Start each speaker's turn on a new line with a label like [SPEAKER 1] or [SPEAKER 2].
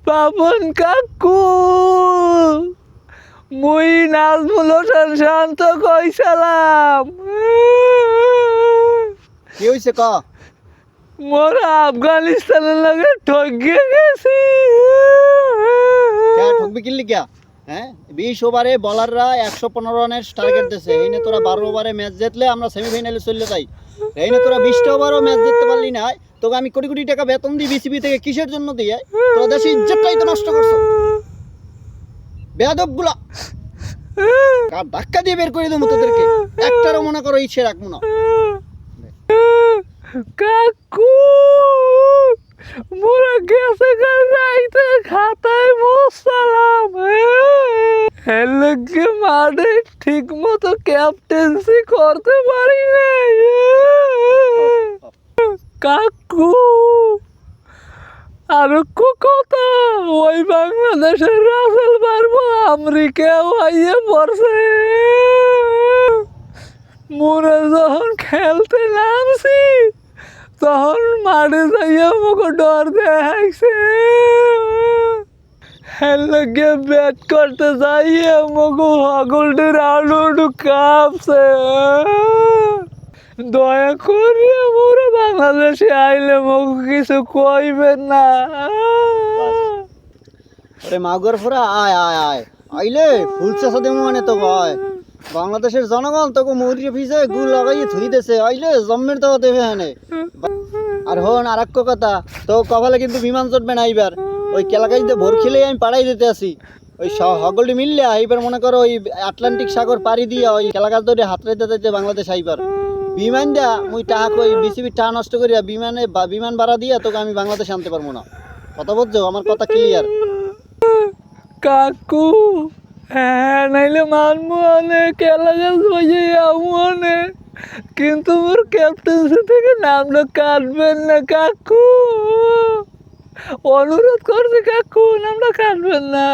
[SPEAKER 1] পাপন কাকু মুই নাজমুল হোসেন শান্ত কইসালাম।
[SPEAKER 2] কি হইছে ক?
[SPEAKER 1] মোরা আফগানিস্তানের লগে ঠকিয়ে গেছি।
[SPEAKER 2] ঠকবি কিনলি কিয়া? হ্যাঁ 20 ওভারে বলাররা 115 রানের টার্গেট দিয়েছে, এই নিয়ে তোরা 12 ওভারে ম্যাচ জিতলে আমরা সেমিফাইনালে চলে যাই। এই নিয়ে তোরা 20টা ওভারও ম্যাচ জিততে পারলি না। তোকে আমি কোটি কোটি টাকা বেতন দিই বিসিবি থেকে, কিসের জন্য দিয়ে? তোরা দেশের ইজ্জতটাই তো নষ্ট করছো বেয়াদব গুলা। ধাক্কা দিয়ে বের করে দেবো তোদেরকে, একটারও মনে করো ইচ্ছে রাখবো না।
[SPEAKER 1] কাকু মোরা গেছে গাইতে খাতায় মোসালাম। এর লগে মাঠে ঠিক মতো ক্যাপ্টেন্সি করতে পারি নাই। কাকু আর কথা ওই বাংলাদেশের রাসেল পারবো আমেরিকাও আইয়ে পড়ছে। মোরা যখন খেলতে নামছি তখন মাঠে যাইয়া আমাকে ডর দেখাইছে। এর লগে ব্যাট করতে যাইয়া আমাকে হগলটির আলু কাঁপছে। দয়া করিয়া মোরা বাংলাদেশে আইলে আমাকে কিছু কইবেন না।
[SPEAKER 2] আরে মাগর ফোরা আয় আয় আয় আইলে ফুল চাষা দেবো মানে তো ভয়। বাংলাদেশের জনগণ তোকে মরিয়ে ফিসে গু লাগাইয়ে থুই দেছে, আইলে জম্মের তো দেবে হানে। আর হন আর এক কথা, তো কপালে কিন্তু বিমান চটবে না এইবার। ওই কেলাকাইতে ভোর খেলেই আমি পাড়াই দিতে আসি। ওই হগলটি মিললে এইবার মনে করো ওই আটলান্টিক সাগর পাড়ি দিয়ে ওই কেলাকাজ ধরে হাতড়াইতে দিতে বাংলাদেশ আইবার। বিমান দেয়া মুই টাকা কই বিসিবির টাকা নষ্ট করিয়া বিমান ভাড়া দিয়া তোকে আমি বাংলাদেশে আনতে পারবো না। কথা বলছো? আমার কথা ক্লিয়ার?
[SPEAKER 1] কাকু হ্যাঁ নাইলে মানবো অনেক এলাকার বাজে আমু অনেক, কিন্তু মোর ক্যাপ্টেন্সি থেকে নামটা কাটবেন না কাকু। অনুরোধ করছি কাকু, নামটা কাটবেন না।